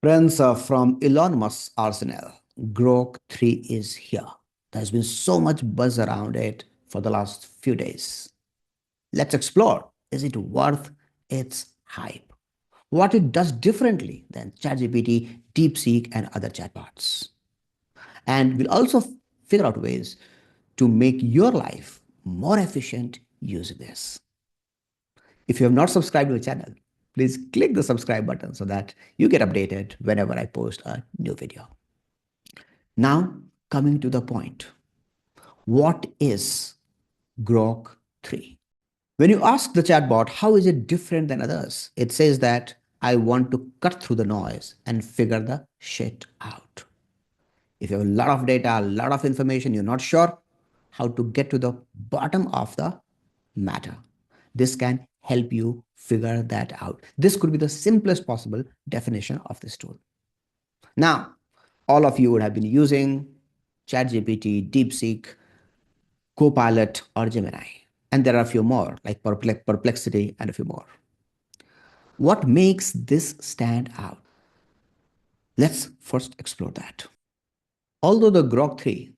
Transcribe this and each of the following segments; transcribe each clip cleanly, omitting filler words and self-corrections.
Friends, from Elon Musk's arsenal, Grok 3 is here. There's been so much buzz around it for the last few days. Let's explore. Is it worth its hype? What it does differently than ChatGPT, DeepSeek, and other chatbots? And we'll also figure out ways to make your life more efficient using this. If you have not subscribed to the channel, please click the subscribe button so that you get updated whenever I post a new video. Now, coming to the point, what is Grok 3? When you ask the chatbot, how is it different than others? It says that I want to cut through the noise and figure the shit out. If you have a lot of data, a lot of information, you're not sure how to get to the bottom of the matter, this can help you figure that out. This could be the simplest possible definition of this tool. Now, all of you would have been using ChatGPT, DeepSeek, Copilot, or Gemini. And there are a few more, like Perplexity and a few more. What makes this stand out? Let's first explore that. Although the Grok 3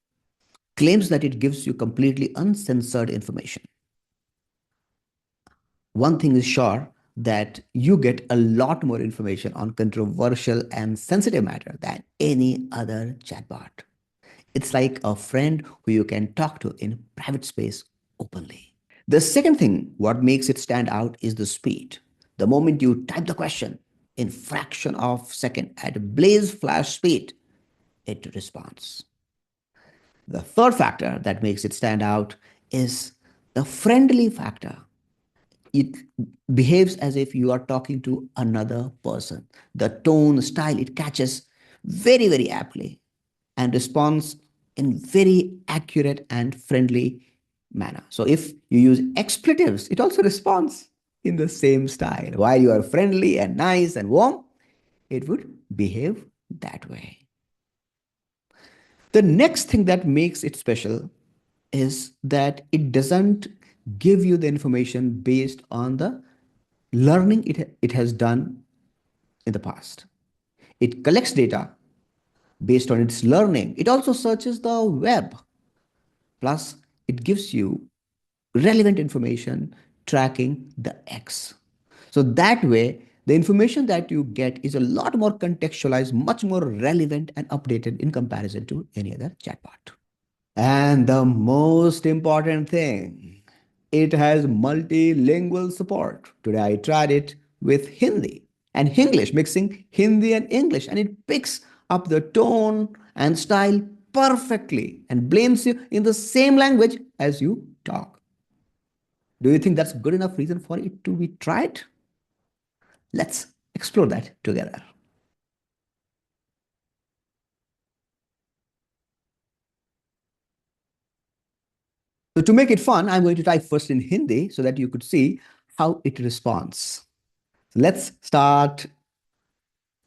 claims that it gives you completely uncensored information, one thing is sure, that you get a lot more information on controversial and sensitive matter than any other chatbot. It's like a friend who you can talk to in private space openly. The second thing, what makes it stand out is the speed. The moment you type the question, in fraction of second at blaze flash speed, it responds. The third factor that makes it stand out is the friendly factor. It behaves as if you are talking to another person. The tone, style, it catches very, very aptly and responds in very accurate and friendly manner. So if you use expletives, it also responds in the same style. While you are friendly and nice and warm, it would behave that way. The next thing that makes it special is that it doesn't give you the information based on the learning it has done in the past. It collects data based on its learning. It also searches the web. Plus, it gives you relevant information tracking the X. So that way, the information that you get is a lot more contextualized, much more relevant and updated in comparison to any other chatbot. And the most important thing, it has multilingual support. Today I tried it with Hindi and English, mixing Hindi and English, and it picks up the tone and style perfectly and blames you in the same language as you talk. Do you think that's good enough reason for it to be tried? Let's explore that together. So to make it fun, I'm going to type first in Hindi so that you could see how it responds. So let's start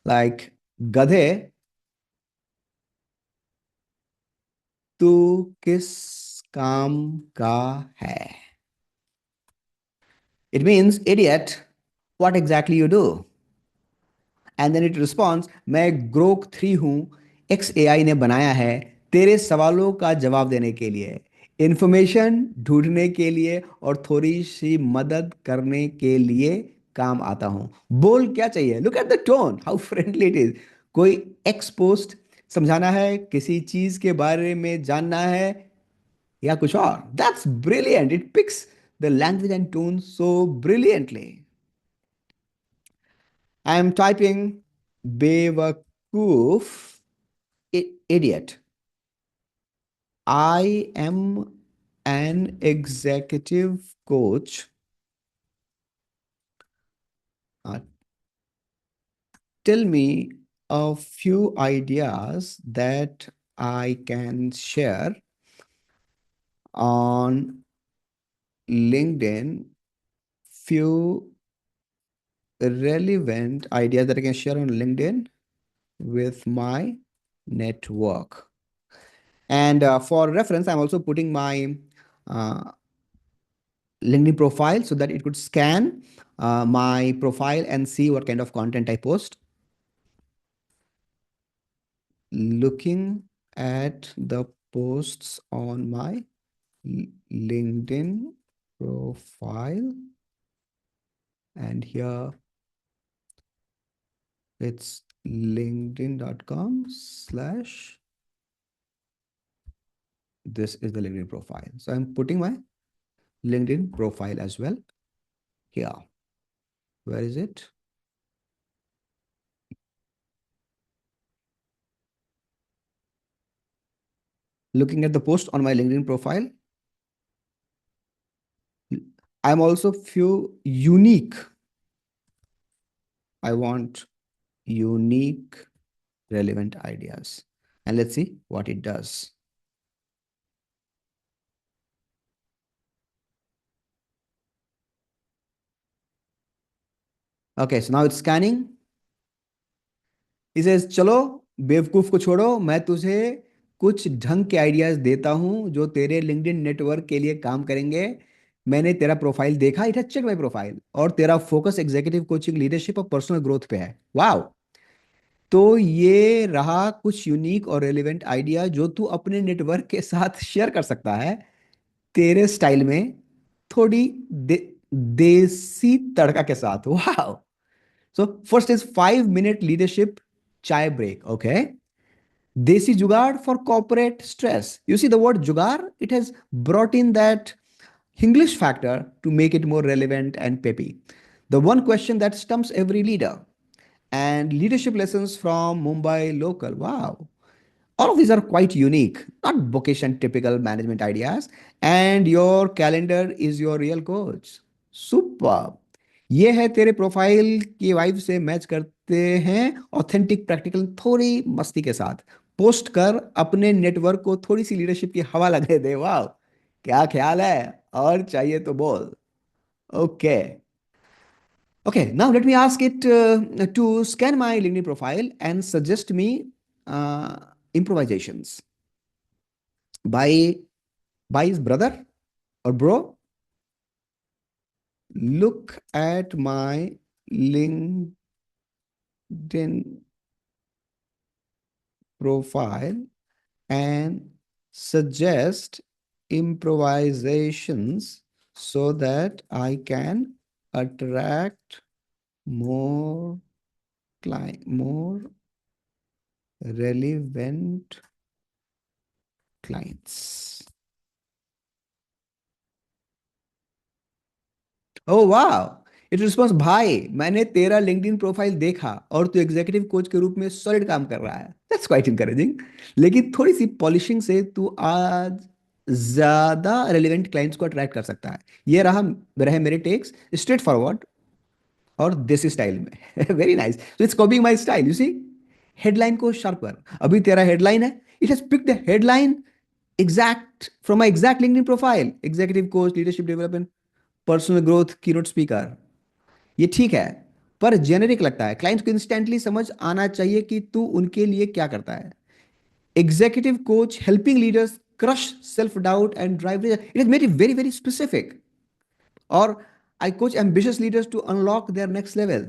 like Gadhe, तू किस काम का है? It means, idiot, what exactly you do? And then it responds, मैं Grok 3 हूँ, x AI ने बनाया है तेरे सवालों का जवाब देने के लिए, इंफॉर्मेशन ढूंढने के लिए और थोड़ी सी मदद करने के लिए काम आता हूँ. बोल क्या चाहिए? Look at the tone, how friendly it is. कोई एक्स पोस्ट समझाना है, किसी चीज के बारे में जानना है, या कुछ और? That's brilliant. It picks the language and tone so brilliantly. I am typing Bewakoof, idiot. I am an executive coach. Uh, Tell me a few ideas that I can share on LinkedIn. Few relevant ideas that I can share on LinkedIn with my network. And for reference, I'm also putting my LinkedIn profile so that it could scan my profile and see what kind of content I post. looking at the posts on my LinkedIn profile, and here it's linkedin.com/, this is the LinkedIn profile. So I'm putting my LinkedIn profile as well here. Where is it? Looking at the post on my LinkedIn profile, I'm also few unique. I want unique, relevant ideas. And let's see what it does. Okay, so now it's scanning. इसे चलो बेवकूफ को छोड़ो, मैं तुझे कुछ ढंग के आइडियाज देता हूं जो तेरे लिंक्डइन नेटवर्क के लिए काम करेंगे। मैंने तेरा प्रोफाइल देखा, it has check my profile, और तेरा फोकस एग्जीक्यूटिव कोचिंग, लीडरशिप और पर्सनल ग्रोथ पे है। वाह। तो ये रहा कुछ यूनिक और रेलिवेंट आइडिया जो तू अपने नेटवर्क के साथ शेयर कर सकता है, तेरे स्टाइल में, थोड़ी देसी तड़का के साथ। वाह। So first is 5 minute leadership chai break. Okay. Desi jugaad for corporate stress. You see the word jugaad, it has brought in that English factor to make it more relevant and peppy. The one question that stumps every leader, and leadership lessons from Mumbai local. Wow. All of these are quite unique, not bookish and typical management ideas. And your calendar is your real coach. Super. ये है तेरे profile की vibe से match करते हैं, authentic, practical, थोड़ी मस्ती के साथ। पोस्ट कर, अपने नेटवर्क को थोड़ी सी लीडरशिप की हवा लगे दे। वाह, क्या ख्याल है? और चाहिए तो बोल। Okay. Okay, now let me ask it to scan my LinkedIn profile and suggest me improvisations by his brother or bro. Look at my LinkedIn profile and suggest improvisations so that I can attract more more relevant clients. ओह वाह। It response, भाई मैंने तेरा LinkedIn profile देखा और तू executive coach के रूप में सॉलिड काम कर रहा है। That's quite encouraging. लेकिन थोड़ी सी पॉलिशिंग से तू आज ज्यादा रेलिवेंट क्लाइंट्स को अट्रैक्ट कर सकता है। ये रहे मेरे टेक्स, स्ट्रेट फॉरवर्ड और देसी स्टाइल में। Very nice. So it's copying my style, you see. Headline को शार्प कर। अभी तेरा हेडलाइन है, it has pick the headline exact from my exact LinkedIn profile, executive coach, leadership development, personal growth, keynote speaker. ये ठीक है, पर generic लगता है। क्लाइंट को इंस्टेंटली समझ आना चाहिए कि तू उनके लिए क्या करता है। Executive coach helping leaders crush self doubt and drive, it is made it very very specific. और I coach ambitious leaders to unlock their next level.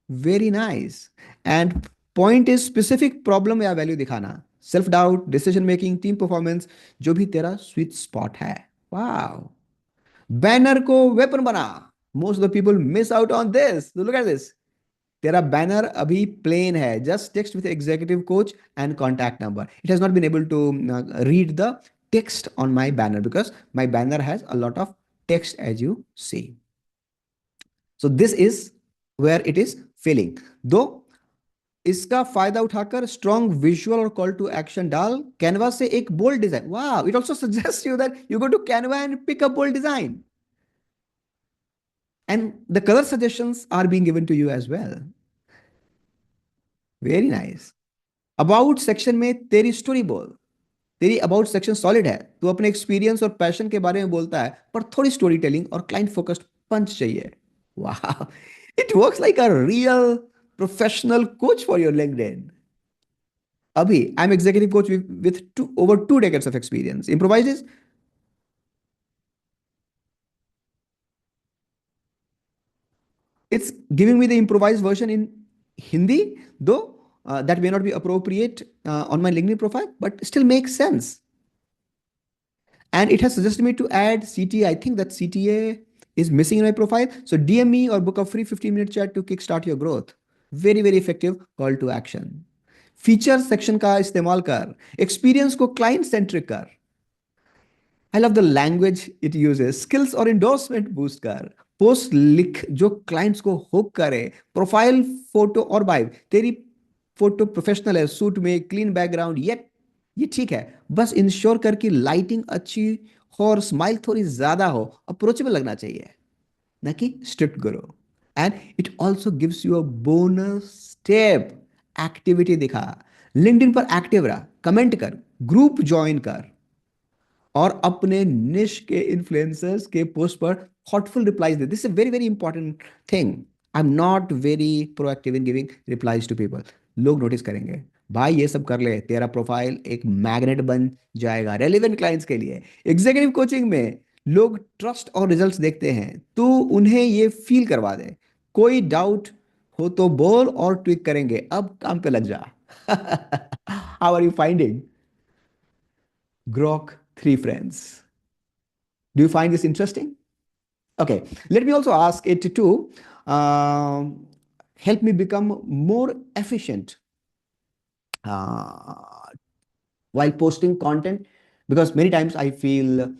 Very nice. And point is specific problem या value दिखाना, self doubt, decision making, team performance, जो भी तेरा sweet spot है। वाह। Banner को weapon बना। Most of the people miss out on this, look at this. तेरा बैनर अभी प्लेन है, just text with executive coach and contact number. It has not been able to read the text on my banner because my banner has a lot of text, as you see. So this is where it is failing. दो, इसका फायदा उठाकर strong visual और call to action डाल। Canva से एक bold design. वाह, it also suggest you that you go to Canva and pick a bold design, and the color suggestions are being given to you as well. Very nice. About section में तेरी story बोल। तेरी about section solid है, तू अपने experience और passion के बारे में बोलता है, पर थोड़ी स्टोरी टेलिंग और क्लाइंट फोकस्ड पंच चाहिए। वाह, it works like a real professional coach for your LinkedIn. अभी I am executive coach with over 2 decades of experience. Improvise, it's giving me the improvised version in Hindi, though that may not be appropriate on my LinkedIn profile, but still makes sense. And it has suggested me to add CTA. I think that CTA is missing in my profile. So DM me or book a free 15-minute chat to kickstart your growth. Very, very effective call to action. Feature section का इस्तेमाल कर, experience को client centric कर. I love the language it uses. Skills और endorsement boost कर. Post लिख जो clients को हुक करे. प्रोफाइल फोटो और बायो, तेरी फोटो प्रोफेशनल है, सूट में क्लीन बैकग्राउंड, ये ठीक है. बस इंश्योर कर कि लाइटिंग अच्छी हो और स्माइल थोड़ी ज्यादा हो, अप्रोचेबल लगना चाहिए, ना कि स्ट्रिक्ट करो. And it also gives you a bonus step. Activity दिखा, लिंक्डइन पर एक्टिव रहा, कमेंट कर, ग्रुप ज्वाइन कर, और अपने निश के इन्फ्लुएंसर्स के पोस्ट पर थॉटफुल रिप्लाईज दे. This is very very important thing. I am not very proactive in giving replies to people. लोग नोटिस करेंगे. भाई ये सब कर ले, तेरा प्रोफाइल एक मैग्नेट बन जाएगा रेलिवेंट क्लाइंट्स के लिए. एग्जीक्यूटिव कोचिंग में लोग ट्रस्ट और रिजल्ट्स देखते हैं, तो उन्हें ये फील करवा दे. कोई डाउट हो तो बोल और ट्विक करेंगे. अब काम पे लग जा. How are you finding Grok 3 friends? Do you find this interesting? Okay, let me also ask it to help me become more efficient uh, while posting content, because many times I feel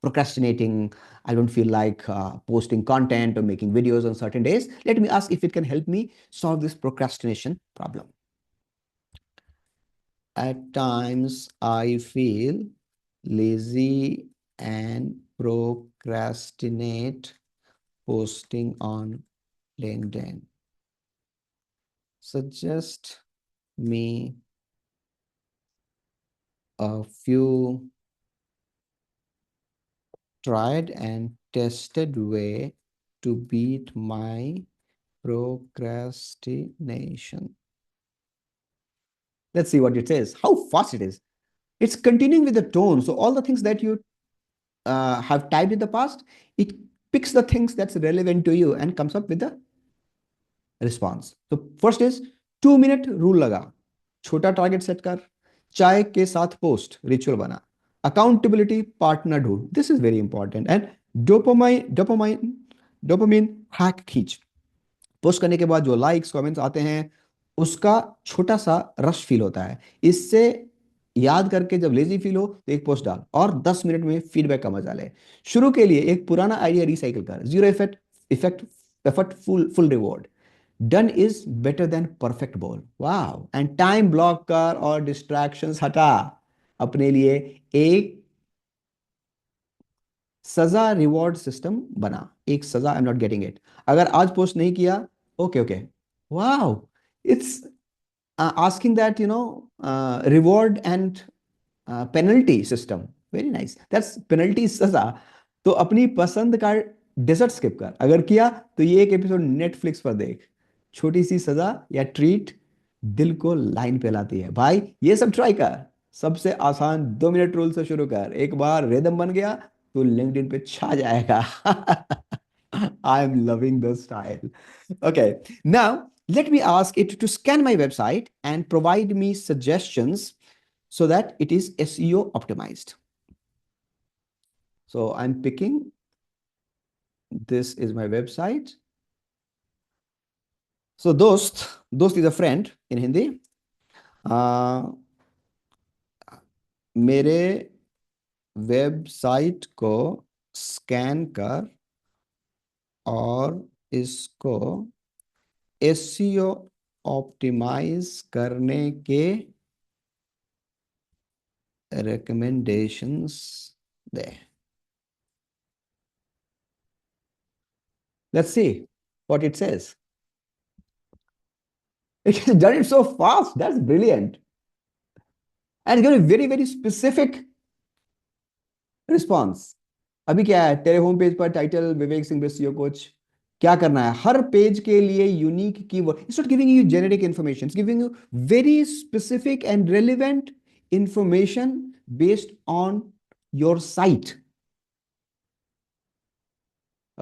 procrastinating. I don't feel like posting content or making videos on certain days. Let me ask if it can help me solve this procrastination problem. At times, I feel lazy and procrastinate posting on LinkedIn. Suggest me a few tried and tested way to beat my procrastination. Let's see what it says, how fast it is. It's continuing with the tone. So all the things that you have typed in the past, it picks the things that's relevant to you and comes up with the response. So first is 2 minute rule लगा, छोटा target set कर, चाय के साथ post ritual बना, accountability partner ढूंढ. This is very important. And dopamine hack खींच. Post करने के बाद जो लाइक्स कमेंट्स आते हैं, उसका छोटा सा रश फील होता है. इससे याद करके जब लेजी फील हो तो एक पोस्ट डाल और 10 मिनट में फीडबैक का मजा ले. शुरू के लिए एक पुराना आइडिया रिसाइकिल कर. Zero effect effort full reward. Done is better than perfect ball. Wow. And time block कर और डिस्ट्रैक्शंस हटा. अपने लिए एक सजा रिवॉर्ड सिस्टम बना. एक सजा. आई एम नॉट गेटिंग इट. अगर आज पोस्ट नहीं किया, okay okay, wow, it's asking that, reward and penalty system. Very nice. That's penalty सजा. तो अपनी पसंद का डेजर्ट स्किप कर. अगर किया तो ये एक एपिसोड नेटफ्लिक्स पर देख. छोटी सी सजा या ट्रीट दिल को लाइन पे लाती है. भाई ये सब ट्राई कर. सबसे आसान 2 मिनट रूल से शुरू कर. एक बार रिदम बन गया तो लिंक्डइन पे छा जाएगा. I am loving the style. Okay, now let me ask it to scan my website and provide me suggestions so that it is SEO optimized. So I'm picking, this is my website. So dost is a friend in Hindi. मेरे website को scan कर और इसको SEO optimise करने के recommendations there. Let's see what it says. It has done it so fast. That's brilliant. And it's got a very, very specific response. अभी क्या है तेरे होम पेज पर? Title Vivek Singh बेसियो coach. क्या करना है? हर पेज के लिए unique keyword. It's not giving you generic information, it's giving you very specific and relevant information based on your site.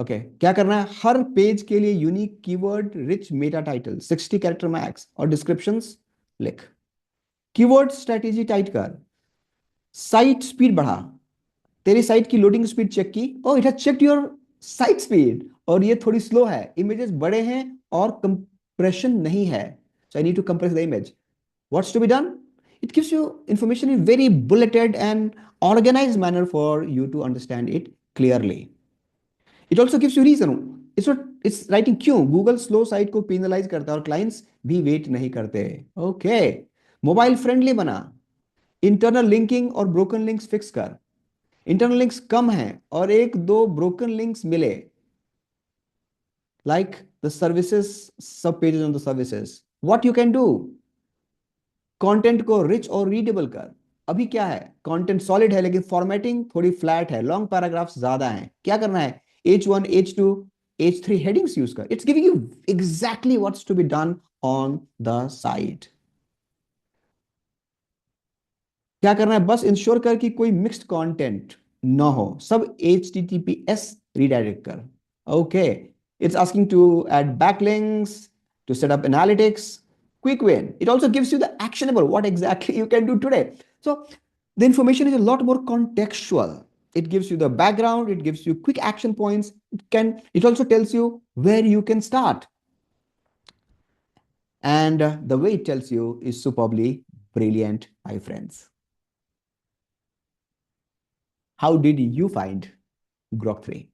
Okay क्या करना है, हर पेज के लिए unique keyword rich Meta title 60 character max और डिस्क्रिप्शंस लिख। Keyword strategy tight कर, site speed बढ़ा, तेरी साइट की लोडिंग स्पीड चेक की, oh it has checked your site speed और ये थोड़ी स्लो है, इमेजेस बड़े हैं और कंप्रेशन नहीं है, so I need to compress the image. What's to be done, it gives you information in very bulleted and organized manner for you to understand it clearly. It also gives you reason, it's writing क्यों Google slow site को penalise करता है और clients भी wait नहीं करते। Okay mobile friendly बना, internal linking और ब्रोकन लिंक्स फिक्स कर, इंटरनल लिंक्स कम हैं और एक दो ब्रोकन लिंक्स मिले, like the services sub pages on the services, what you can do, content को रिच और रीडेबल कर। अभी क्या है, कंटेंट सॉलिड है लेकिन फॉर्मेटिंग थोड़ी फ्लैट है, लॉन्ग पैराग्राफ्स ज्यादा हैं, क्या करना है, H1 H2 H3 headings use कर, it's giving you exactly what's to be done on the site. क्या करना है, बस इंश्योर कर कि कोई मिक्स्ड कंटेंट ना हो, सब HTTPS रीडायरेक्ट कर। Okay it's asking to add backlinks, to set up analytics, quick win. It also gives you the actionable, what exactly you can do today. So the information is a lot more contextual. It gives you the background, it gives you quick action points, it also tells you where you can start, and the way it tells you is superbly brilliant, my friends. How did you find Grok 3?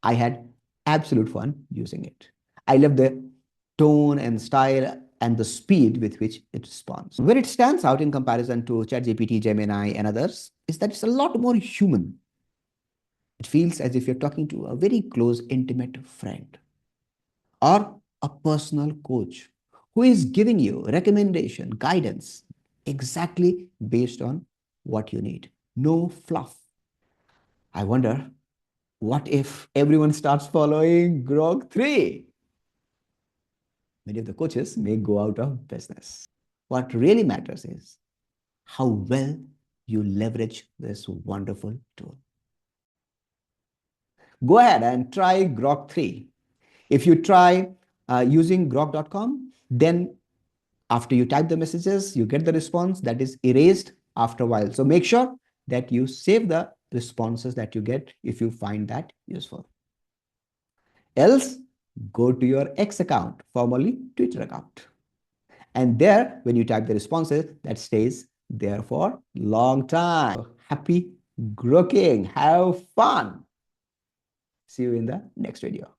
I had absolute fun using it. I love the tone and style and the speed with which it responds. Where it stands out in comparison to ChatGPT, Gemini, and others is that it's a lot more human. It feels as if you're talking to a very close, intimate friend or a personal coach who is giving you recommendation, guidance exactly based on what you need. No fluff. I wonder, what if everyone starts following Grok 3? Many of the coaches may go out of business. What really matters is how well you leverage this wonderful tool. Go ahead and try Grok 3. If you try using grok.com, then after you type the messages, you get the response that is erased after a while. So make sure that you save the responses that you get if you find that useful. Else, go to your X account, formerly Twitter account. And there, when you type the responses, that stays there for long time. So happy groking. Have fun. See you in the next video.